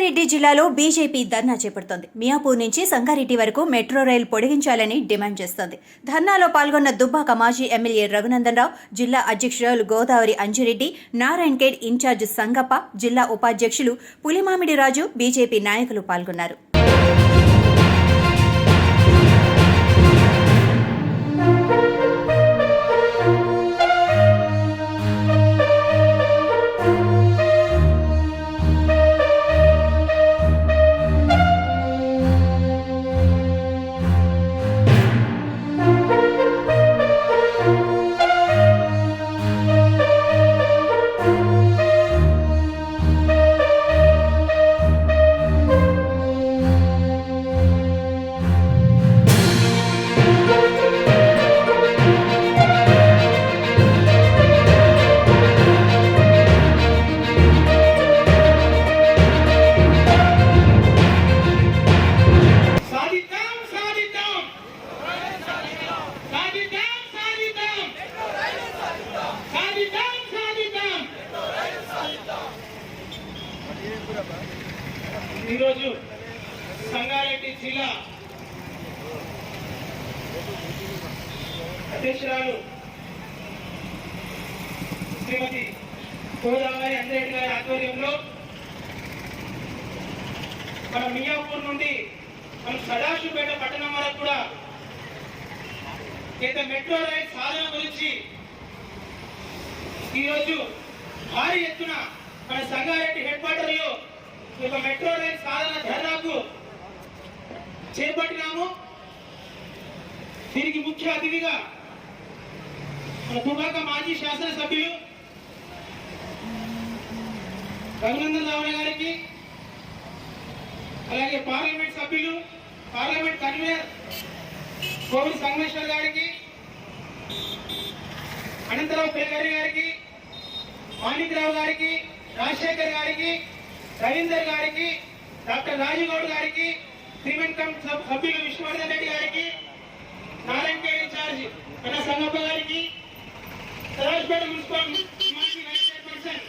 సంగారెడ్డి జిల్లాలో బీజేపీ ధర్నా చేపడుతోంది. మియాపూర్ నుంచి సంగారెడ్డి వరకు మెట్రో రైలు పొడిగించాలని డిమాండ్ చేస్తోంది. ధర్నాలో పాల్గొన్న దుబ్బాక మాజీ ఎమ్మెల్యే రఘునందన్ రావు, జిల్లా అధ్యక్షురాలు గోదావరి అంజిరెడ్డి, నారాయణఖేడ్ ఇన్ఛార్జ్ సంగప్ప, జిల్లా ఉపాధ్యక్షులు పులిమామిడి రాజు, బీజేపీ నాయకులు పాల్గొన్నారు. ఈరోజు సంగారెడ్డి జిల్లా అధ్యక్షురాలు శ్రీమతి గోదావరి అంజిరెడ్డి గారి ఆధ్వర్యంలో మన మియాపూర్ నుండి మన సదాశివపేట పట్టణం వరకు కూడా మెట్రో రైల్ సాధన గురించి ఈరోజు భారీ ఎత్తున మన సంగారెడ్డి హెడ్ క్వార్టర్ లో మెట్రో రైల్ సాధన ధర్నాకు చేపట్టినాము. దీనికి ముఖ్య అతిథిగా మన దుబ్బాక మాజీ శాసనసభ్యులు రఘునందన్ రావు గారికి, అలాగే పార్లమెంట్ సభ్యులు, పార్లమెంట్ కన్వీనర్ కోవిడ్ సంగమేశ్వర్ గారికి, అనంతరావు పేగారి గారికి, మాణిక్రావు గారికి, రాజశేఖర్ గారికి, రవీందర్ గారికి, డాక్టర్ రాజుగౌడ్ గారికి, సిమెంట్ సభ్యులు విష్ణువర్ధన్ రెడ్డి గారికి, నారాయణఖేడ్ ఇన్ఛార్జ్ మన సంగప్ప గారికి, సరాజ్పేట మున్సిపల్ మాజీ వైస్ చైర్పర్సన్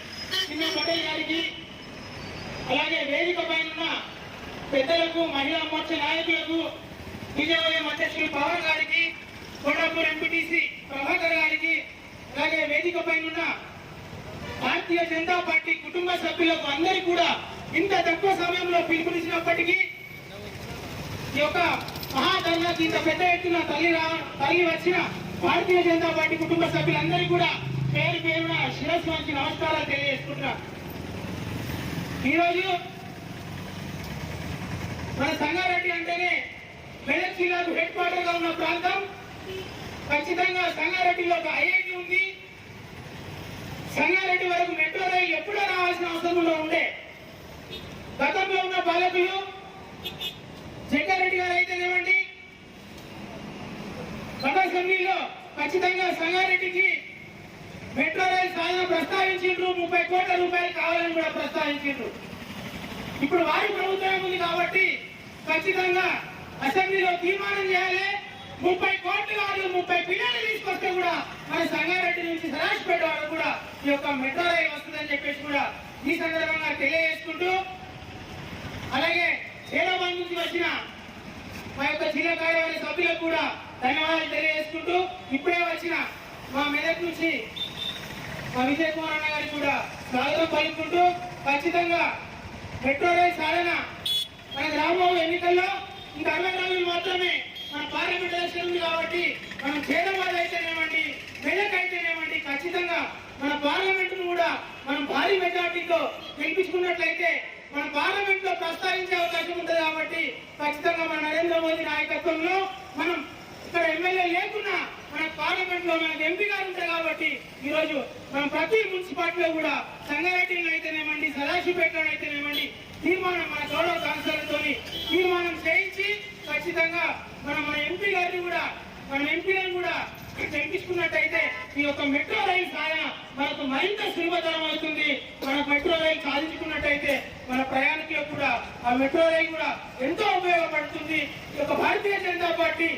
చిన్న పటేల్ గారికి, అలాగే వేదిక పైన పెద్దలకు, మహిళా మోర్చా నాయకులకు, విజయవాడ అధ్యక్షులు పవన్ గారికి, కోడాపూర్ ఎంపీటీసీ ప్రభాకర్ గారికి, అలాగే వేదిక పైన భారతీయ జనతా పార్టీ కుటుంబ సభ్యులకు అందరికీ కూడా ఇంత తక్కువ సమయంలో పిలుపునిచ్చినప్పటికీ ఈ యొక్క మహాధర్నాకి ఇంత పెద్ద ఎత్తున తల్లి వచ్చిన భారతీయ జనతా పార్టీ కుటుంబ సభ్యులందరికీ కూడా పేరు పేరున శిరస్సు వంచి నమస్కారాలు తెలియజేసుకుంటున్నారు. ఈరోజు మన సంగారెడ్డి అంటేనే మెదక్ జిల్లాకు హెడ్ క్వార్టర్ గా ఉన్న ప్రాంతం. ఖచ్చితంగా సంగారెడ్డిలో ఒక ఐఐటి ఉంది. సంగారెడ్డి వరకు మెట్రో రైలు ఎప్పుడో రావాల్సిన అవసరంలో ఉండే. గతంలో ఉన్న పాలకులు జగ్గారెడ్డి గారు అయితేనేమండి, గత అసెంబ్లీలో ఖచ్చితంగా సంగారెడ్డికి మెట్రో రైలు సాధన ప్రస్తావించిండ్రు. 30 కోట్ల రూపాయలు కావాలని కూడా ప్రస్తావించిండ్రు. ఇప్పుడు వారి ప్రభుత్వం ఉంది కాబట్టి ఖచ్చితంగా అసెంబ్లీలో తీర్మానం చేయాలి. 30 కోట్లు కాదు, 30 బిలియన్లు తీసుకొస్తే కూడా మన సంగారెడ్డి నుంచి సరాజ్పేట వరకు కూడా ఈ యొక్క మెట్రో రైలు వస్తుందని చెప్పేసి కూడా ఈ సందర్భంగా తెలియజేసుకుంటూ, అలాగే హైదరాబాద్ నుంచి వచ్చిన మా యొక్క జిల్లా కార్యవర్గ సభ్యులకు కూడా ధన్యవాదాలు తెలియజేసుకుంటూ, ఇప్పుడే వచ్చిన మా మెదక్ నుంచి మా విజయ్ కుమార్ అన్న గారికి కూడా స్వాగతం పలుకుంటూ, ఖచ్చితంగా మెట్రో రైలు సాధన మన గ్రామంలో ఎన్నికల్లో ఇంకా 60 రోజులు మాత్రమే మన పార్లమెంట్ ఎలక్షన్ ఉంది కాబట్టి మనం హైదరాబాద్ అయితేనేమండి, మెదక్ అయితేనేమండి, ఖచ్చితంగా మన పార్లమెంట్ ను కూడా మనం భారీ మెజార్టీతో గెలిపించుకున్నట్లయితే మన పార్లమెంట్ లో ప్రస్తావించే అవకాశం ఉంటుంది. కాబట్టి ఖచ్చితంగా మన నరేంద్ర మోదీ నాయకత్వంలో మనం ఇక్కడ ఎమ్మెల్యే లేకున్నా మన పార్లమెంట్ లో మనకు ఎంపీ గారు ఉంటారు. కాబట్టి ఈ రోజు మనం ప్రతి మున్సిపాలిటీలో కూడా సంగారెడ్డిలో అయితేనేమండి, సదాశివపేటలో అయితేనేమండి తీర్మానం మన గౌరవ కౌన్సిలర్తో తీర్మానం చేయించి ఖచ్చితంగా మన ఎంపీ గారిని కూడా మన ఎంపీలను కూడా గెలిపించుకున్నట్టయితే ఈ యొక్క మెట్రో రైలు సాధన మనకు మరింత సులభతరం అవుతుంది. మన మెట్రో రైలు సాధించుకున్నట్టయితే మన ప్రయాణికులకు కూడా ఆ మెట్రో రైలు కూడా ఎంతో ఉపయోగపడుతుంది. ఈ యొక్క భారతీయ జనతా పార్టీ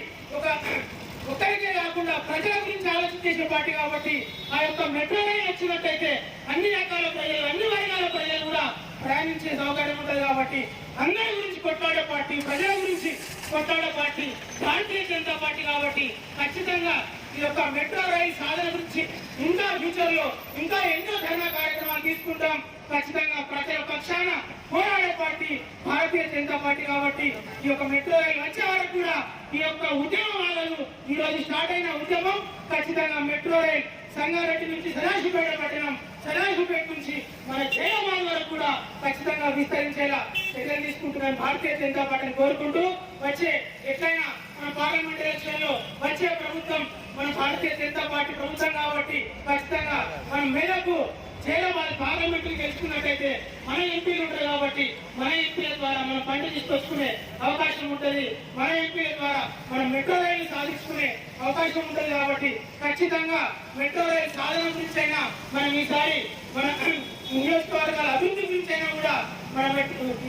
ఒక్కరికే కాకుండా ప్రజల గురించి ఆలోచించే పార్టీ కాబట్టి ఆ యొక్క మెట్రో రైలు వచ్చినట్టయితే అన్ని రకాల ప్రజలు, అన్ని వర్గాల ప్రజలు కూడా ప్రయాణించే సౌకర్యం ఉంటుంది కాబట్టి అందరి గురించి కొట్లాడే పార్టీ, ప్రజల గురించి కొట్లాడే పార్టీ భారతీయ జనతా పార్టీ కాబట్టి ఖచ్చితంగా ఈ యొక్క మెట్రో రైలు సాధన గురించి ఇంకా ఫ్యూచర్ లో ఇంకా ఎన్నో ధర్మ కార్యక్రమాలు తీసుకుంటాం. ఖచ్చితంగా ప్రజల పక్షాన పోరాడే పార్టీ భారతీయ జనతా పార్టీ కాబట్టి ఈ యొక్క మెట్రో రైలు వచ్చే వరకు కూడా ఈ యొక్క ఉద్యమాలను ఈ రోజు స్టార్ట్ అయిన ఉద్యమం ఖచ్చితంగా మెట్రో రైలు సంగారెడ్డి నుంచి సదాశివపేట పట్టణం, సదాశివపేట నుంచి మన జయమాల్ వరకు కూడా ఖచ్చితంగా విస్తరించేలా చర్యలు తీసుకుంటున్నాను భారతీయ జనతా పార్టీని కోరుకుంటూ వచ్చే ఎట్లయినా మన పార్లమెంట్ ఎలక్షన్ లో వచ్చే ప్రభుత్వం మన భారతీయ జనతా పార్టీ ప్రభుత్వం కాబట్టి ఖచ్చితంగా మన మేరకు జయమాల్ పార్లమెంట్ గెలుచుకున్నట్టయితే మన ఎంపీలు ఉంటారు కాబట్టి మన ఎంపీల ద్వారా మనం పంట తీసుకొచ్చుకునే అవకాశం ఉంటుంది. మన ఎంపీల ద్వారా మనం మెట్రో రైలు సాధించుకునే అవకాశం ఉంటుంది కాబట్టి ఖచ్చితంగా మెట్రో రైలు సాధన గురించి అయినా మనం ఈసారి మన నియోజకవర్గాల అభివృద్ధి గురించి అయినా కూడా మనం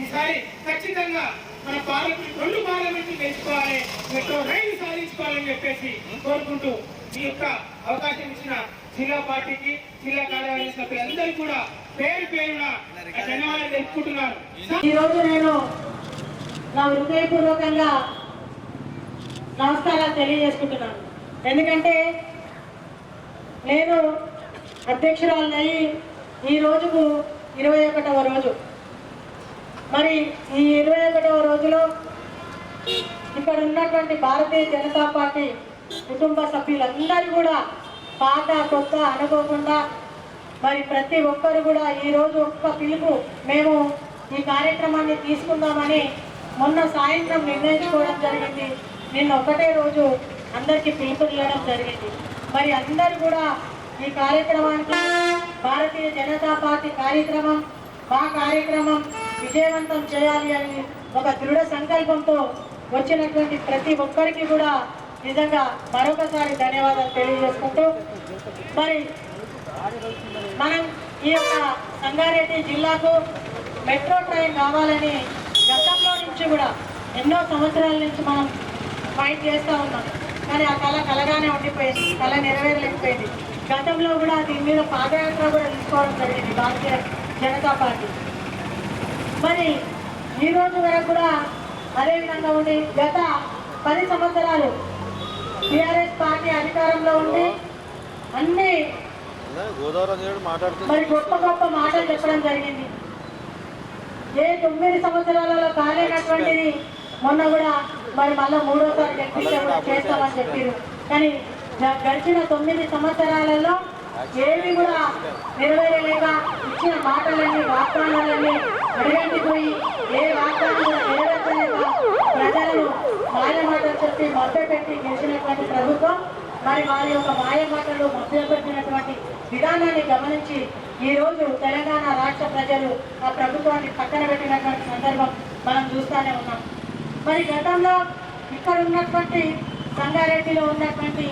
ఈసారి ఖచ్చితంగా మన పార్లమెంట్ 2 పార్లమెంట్లు గెలుచుకోవాలి, మెట్రో రైలు సాధించుకోవాలని చెప్పేసి కోరుకుంటూ ఈ యొక్క అవకాశం ఇచ్చిన జిల్లా పార్టీకి, జిల్లా కార్యాలయ సభ్యులందరికీ కూడా పేరు పేరున ధన్యవాదాలు తెలుపుకుంటున్నాను. ఈ రోజు నేను నా హృదయపూర్వకంగా నమస్కారాలు తెలియజేసుకుంటున్నాను. ఎందుకంటే నేను అధ్యక్షురాలయ్యి ఈ రోజుకు 21వ రోజు. మరి ఈ 21వ రోజులో ఇక్కడ ఉన్నటువంటి భారతీయ జనతా పార్టీ కుటుంబ సభ్యులందరూ కూడా పాత కొత్త అనుకోకుండా మరి ప్రతి ఒక్కరు కూడా ఈరోజు ఒక్క పిలుపు మేము ఈ కార్యక్రమాన్ని తీసుకుందామని మొన్న సాయంత్రం నిర్ణయించుకోవడం జరిగింది. నిన్న ఒకటే రోజు అందరికీ పిలుపు ఇవ్వడం జరిగింది. మరి అందరూ కూడా ఈ కార్యక్రమానికి భారతీయ జనతా పార్టీ కార్యక్రమం మా కార్యక్రమం విజయవంతం చేయాలి అని ఒక దృఢ సంకల్పంతో వచ్చినటువంటి ప్రతి ఒక్కరికి కూడా నిజంగా మరొకసారి ధన్యవాదాలు తెలియజేసుకుంటూ మరి మనం ఈ యొక్క సంగారెడ్డి జిల్లాకు మెట్రో ట్రైన్ కావాలని గతంలో నుంచి కూడా ఎన్నో సంవత్సరాల నుంచి మనం ఫైట్ చేస్తూ ఉన్నాం. కానీ ఆ కళ కలగానే ఉండిపోయింది, కళ నెరవేరలేకపోయింది. గతంలో కూడా దీని మీద పాదయాత్ర కూడా తీసుకోవడం జరిగింది భారతీయ జనతా పార్టీ. మరి ఈ రోజు వరకు కూడా అదే విధంగా ఉండి గత 10 సంవత్సరాలు టీఆర్ఎస్ పార్టీ అధికారంలో ఉండి అన్ని మరి గొప్ప గొప్ప మాటలు చెప్పడం జరిగింది. ఏ 9 సంవత్సరాలలో కాలేనటువంటిది మొన్న కూడా మరి మళ్ళీ 3వసారి గెలిపిస్తే కూడా చేస్తామని చెప్పారు. కానీ గడిచిన 9 సంవత్సరాలలో ఏవి కూడా నెరవేరలేక ఇచ్చిన మాటలన్నీ వాగ్దానాలన్నీ అడగంటిపోయి ఏ వాగ్దానం కూడా నెరవేర్చలేక ప్రజలను మాయ మాటలు చెప్పి మభ్యపెట్టి గెలిచినటువంటి ప్రభుత్వం మరి వారి యొక్క మాయ మాటలు మభ్యపెట్టినటువంటి విధానాన్ని గమనించి ఈరోజు తెలంగాణ రాష్ట్ర ప్రజలు ఆ ప్రభుత్వాన్ని పక్కన పెట్టినటువంటి సందర్భం మనం చూస్తూనే ఉన్నాం. మరి గతంలో ఇక్కడ ఉన్నటువంటి సంగారెడ్డిలో ఉన్నటువంటి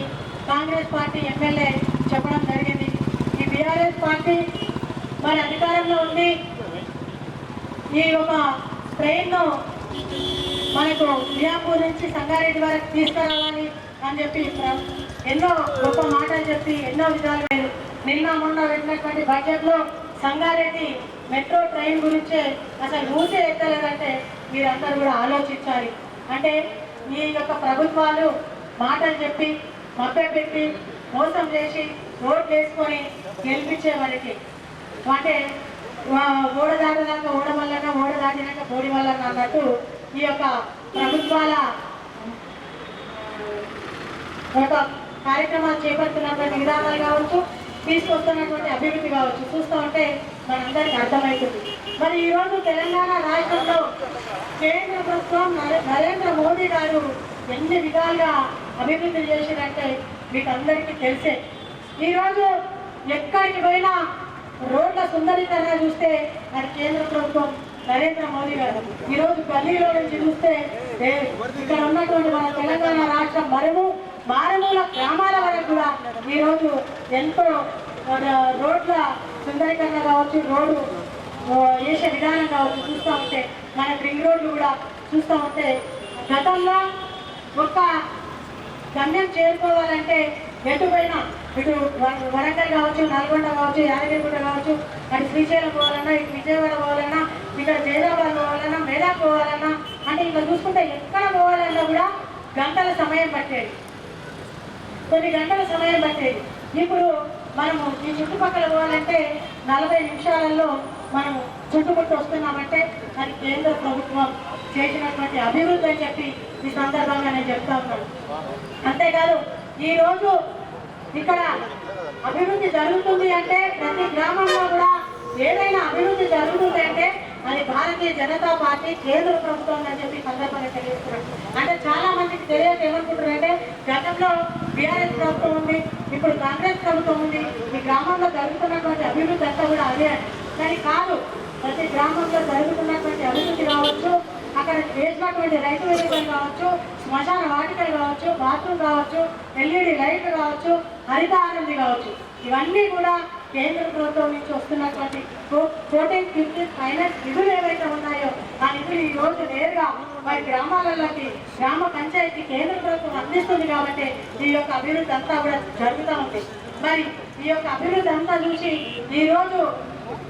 కాంగ్రెస్ పార్టీ ఎమ్మెల్యే చెప్పడం జరిగింది, ఈ బీఆర్ఎస్ పార్టీ మరి అధికారంలో ఉండి ఈ యొక్క ట్రైన్ను మనకు మియాపూర్ నుంచి సంగారెడ్డి వరకు తీసుకురావాలి అని చెప్పి ఎన్నో గొప్ప మాటలు చెప్పి ఎన్నో విధాలు నిన్న మొన్న పెట్టినటువంటి బడ్జెట్లో సంగారెడ్డి మెట్రో ట్రైన్ గురించే అసలు ఊసే ఎత్తలేదంటే మీరందరూ కూడా ఆలోచించాలి. అంటే ఈ యొక్క ప్రభుత్వాలు మాటలు చెప్పి మభ్యపెట్టి మోసం చేసి రోడ్లు వేసుకొని గెలిపించే వారికి అంటే ఓడ దాటినాక ఓడమల్లన్న ఓడ దాటినాక బోడి వల్లన్న అన్నట్టు ఈ యొక్క ప్రభుత్వాల ఒక కార్యక్రమాలు చేపడుతున్నటువంటి విధానాలు కావచ్చు, తీసుకొస్తున్నటువంటి అభివృద్ధి కావచ్చు చూస్తూ ఉంటే మనందరికీ అర్థమవుతుంది. మరి ఈరోజు తెలంగాణ రాష్ట్రంలో కేంద్ర ప్రభుత్వం నరేంద్ర మోదీ గారు ఎన్ని విధాలుగా అభివృద్ధి చేసినంటే మీకు అందరికీ తెలిసే. ఈరోజు ఎక్కడికి పోయినా రోడ్ల సుందరీకరణ చూస్తే అది కేంద్ర ప్రభుత్వం నరేంద్ర మోదీ గారు. ఈరోజు గల్లీలో నుంచి చూస్తే ఇక్కడ ఉన్నటువంటి మన తెలంగాణ రాష్ట్రం మారుమూల గ్రామాల వరకు కూడా ఈరోజు ఎంతో రోడ్ల సుందరీకరణ కావచ్చు, రోడ్డు వేసే విధానం కావచ్చు చూస్తూ ఉంటే మన రింగ్ రోడ్లు కూడా చూస్తూ ఉంటే గతంలో ఒక గమ్యం చేరుకోవాలంటే ఎటుపోయినా ఇటు వరంగల్ కావచ్చు, నల్గొండ కావచ్చు, యాదగిరిగుట్ట కావచ్చు, అటు శ్రీశైలం పోవాలన్నా, ఇటు విజయవాడ పోవాలన్నా, ఇక్కడ జైరాబాద్ పోవాలన్నా, మేడాక్ పోవాలన్నా, అంటే ఇంకా చూసుకుంటే ఎక్కడ పోవాలన్నా కూడా గంటల సమయం పట్టేది, కొన్ని గంటల సమయం పట్టేది. ఇప్పుడు మనము ఈ చుట్టుపక్కల పోవాలంటే 40 నిమిషాలలో మనం చుట్టుముట్టు వస్తున్నామంటే అది కేంద్ర ప్రభుత్వం చేసినటువంటి అభివృద్ధి అని చెప్పి ఈ సందర్భంగా నేను చెప్తా ఉన్నాను. అంతేకాదు ఈరోజు ఇక్కడ అభివృద్ధి జరుగుతుంది అంటే ప్రతి గ్రామంలో కూడా ఏదైనా అభివృద్ధి జరుగుతుంది అంటే అది భారతీయ జనతా పార్టీ కేంద్ర ప్రభుత్వం అని చెప్పి సందర్భంగా తెలియజేస్తున్నారు. అంటే చాలా మందికి తెలియక ఏమనుకుంటారు అంటే గతంలో బీఆర్ఎస్ ప్రభుత్వం ఉంది, ఇప్పుడు కాంగ్రెస్ ప్రభుత్వం ఉంది, ఈ గ్రామంలో జరుగుతున్నటువంటి అభివృద్ధి అంతా కూడా అదే అని. కానీ కాదు, ప్రతి గ్రామంలో జరుగుతున్నటువంటి అభివృద్ధి కావచ్చు, అక్కడ వేసినటువంటి రైతు వేదికలు కావచ్చు, శ్మశాన వాటికలు కావచ్చు, బాత్రూమ్ కావచ్చు, ఎల్ఈడి లైట్లు కావచ్చు, హరితహారంది కావచ్చు, ఇవన్నీ కూడా కేంద్ర ప్రభుత్వం నుంచి వస్తున్నటువంటి 1450 ఫైనాన్స్ నిధులు ఏవైతే ఉన్నాయో ఆ నిధులు ఈ రోజు నేరుగా మరి గ్రామాలలోకి గ్రామ పంచాయతీ కేంద్ర ప్రభుత్వం అందిస్తుంది. కాబట్టి ఈ యొక్క అభివృద్ధి అంతా కూడా జరుగుతూ ఉంది. మరి ఈ యొక్క అభివృద్ధి అంతా చూసి ఈరోజు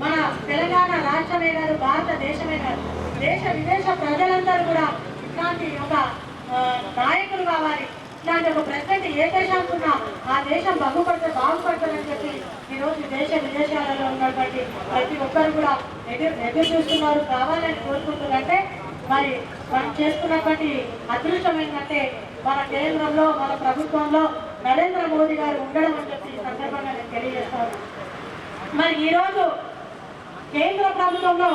మన తెలంగాణ రాష్ట్రమే కాదు, భారతదేశమే కాదు, దేశ విదేశ ప్రజలందరూ కూడా ఇట్లాంటి ఒక నాయకులు కావాలి, ఇట్లాంటి ఒక ప్రెసిడెంట్ ఏ దేశానికి ఉన్నా ఆ దేశం బాగుపడుతుందని చెప్పి ఈరోజు దేశ విదేశాలలో ఉన్నటువంటి ప్రతి ఒక్కరు కూడా ఎదురు చూస్తున్నారు, కావాలని కోరుకుంటున్నారంటే మరి మనం చేసుకున్నటువంటి అదృష్టం ఏంటంటే మన కేంద్రంలో మన ప్రభుత్వంలో నరేంద్ర మోదీ గారు ఉండడం అని చెప్పి ఈ సందర్భంగా నేను తెలియజేస్తాను. మరి ఈరోజు కేంద్ర ప్రభుత్వంలో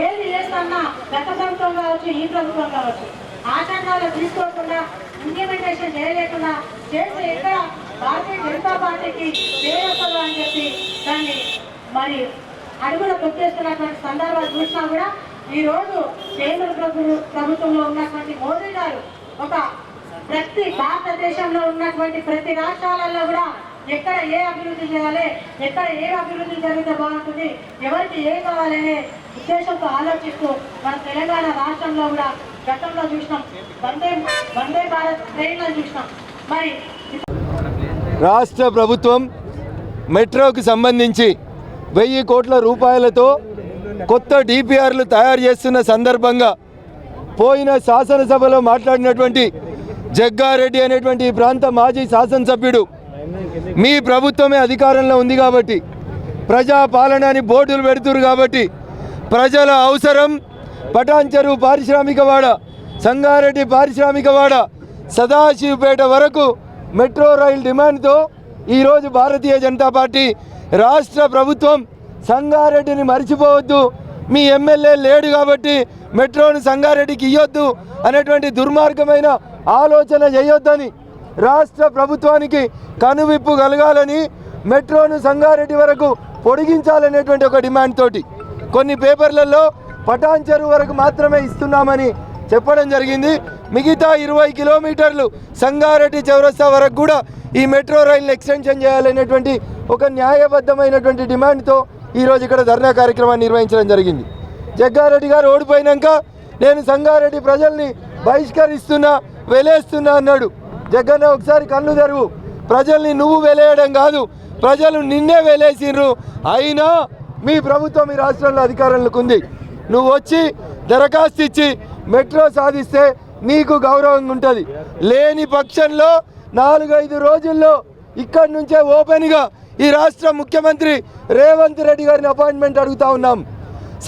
ఏది చేస్తున్నా గత ప్రభుత్వం కావచ్చు, ఈ ప్రభుత్వం కావచ్చు, ఆచరణలో తీసుకోకుండా ఇంప్లిమెంటేషన్ చేయలేకుండా చేస్తే ఎక్కడ భారతీయ జనతా పార్టీకి చేయవస్తుందో అని చెప్పి దాన్ని మరి అడుగులు తొక్కేస్తున్నటువంటి సందర్భాలు చూసినా కూడా ఈరోజు కేంద్ర ప్రభుత్వంలో ఉన్నటువంటి మోదీ గారు ఒక ప్రతి భారతదేశంలో ఉన్నటువంటి ప్రతి రాష్ట్రాలలో కూడా ఎక్కడ ఏ అభివృద్ధి చేయాలి, ఎక్కడ ఏ అభివృద్ధి జరిగితే బాగుంటుంది, ఎవరికి ఏ కావాలనే ఉద్దేశంతో ఆలోచిస్తూ మన తెలంగాణ రాష్ట్రంలో కూడా గతంలో చూసినాం, వందే భారత్ ట్రైన్లో చూసినాం. మరి రాష్ట్ర ప్రభుత్వం మెట్రోకి సంబంధించి 1000 కోట్ల రూపాయలతో కొత్త డిపిఆర్లు తయారు చేస్తున్న సందర్భంగా పోయిన శాసనసభలో మాట్లాడినటువంటి జగ్గారెడ్డి అనేటువంటి ఈ ప్రాంత మాజీ శాసనసభ్యుడు మీ ప్రభుత్వమే అధికారంలో ఉంది కాబట్టి ప్రజాపాలన అని బోర్డులు పెడుతురు కాబట్టి ప్రజల అవసరం పటాన్చెరు పారిశ్రామికవాడ, సంగారెడ్డి పారిశ్రామికవాడ, సదాశివపేట వరకు మెట్రో రైల్ డిమాండ్తో ఈరోజు భారతీయ జనతా పార్టీ రాష్ట్ర ప్రభుత్వం సంగారెడ్డిని మర్చిపోవద్దు, మీ ఎమ్మెల్యే లేడు కాబట్టి మెట్రోని సంగారెడ్డికి ఇవ్వద్దు అనేటువంటి దుర్మార్గమైన ఆలోచన చేయొద్దని రాష్ట్ర ప్రభుత్వానికి కనువిప్పు కలగాలని మెట్రోను సంగారెడ్డి వరకు పొడిగించాలనేటువంటి ఒక డిమాండ్ తోటి కొన్ని పేపర్లలో పటాన్చెరు వరకు మాత్రమే ఇస్తున్నామని చెప్పడం జరిగింది. మిగతా 20 కిలోమీటర్లు సంగారెడ్డి చౌరస్తా వరకు కూడా ఈ మెట్రో రైలు ఎక్స్టెన్షన్ చేయాలనేటువంటి ఒక న్యాయబద్ధమైనటువంటి డిమాండ్తో ఈరోజు ఇక్కడ ధర్నా కార్యక్రమాన్ని నిర్వహించడం జరిగింది. జగ్గారెడ్డి గారు ఓడిపోయినాక నేను సంగారెడ్డి ప్రజల్ని బహిష్కరిస్తున్నా, వెలేస్తున్నా అన్నాడు. జగ్గన్న ఒకసారి కళ్ళు తెరువు, ప్రజల్ని నువ్వు వెలేయడం కాదు, ప్రజలు నిన్నే వెలేసిర్రు. అయినా మీ ప్రభుత్వం ఈ రాష్ట్రంలో అధికారంలోకి ఉంది, నువ్వు వచ్చి దరఖాస్తు ఇచ్చి మెట్రో సాధిస్తే నీకు గౌరవంగా ఉంటుంది. లేని పక్షంలో 4-5 రోజుల్లో ఇక్కడి నుంచే ఓపెన్గా ఈ రాష్ట్ర ముఖ్యమంత్రి రేవంత్ రెడ్డి గారిని అపాయింట్మెంట్ అడుగుతా ఉన్నాం.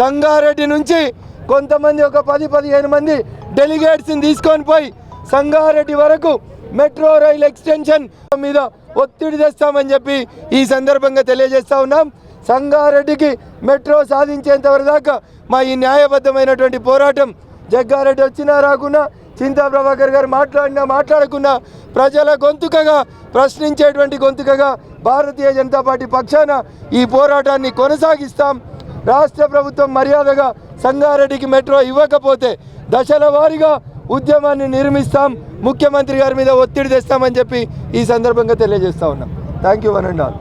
సంగారెడ్డి నుంచి కొంతమంది ఒక 10-15 మంది డెలిగేట్స్ని తీసుకొని పోయి సంగారెడ్డి వరకు మెట్రో రైల్ ఎక్స్టెన్షన్ మీద ఒత్తిడి తెస్తామని చెప్పి ఈ సందర్భంగా తెలియజేస్తా ఉన్నాం. సంగారెడ్డికి మెట్రో సాధించేంత వరదాకా మా ఈ న్యాయబద్ధమైనటువంటి పోరాటం జగ్గారెడ్డి వచ్చినా రాకున్నా, చింతా ప్రభాకర్ గారు మాట్లాడినా మాట్లాడకున్నా ప్రజల గొంతుకగా, ప్రశ్నించేటువంటి గొంతుకగా భారతీయ జనతా పార్టీ పక్షాన ఈ పోరాటాన్ని కొనసాగిస్తాం. రాష్ట్ర ప్రభుత్వం మర్యాదగా సంగారెడ్డికి మెట్రో ఇవ్వకపోతే దశల వారీగా ఉద్యమాన్ని నిర్మిస్తాం, ముఖ్యమంత్రి గారి మీద ఒత్తిడి తెస్తామని చెప్పి ఈ సందర్భంగా తెలియజేస్తా ఉన్నాం. Thank you one and all.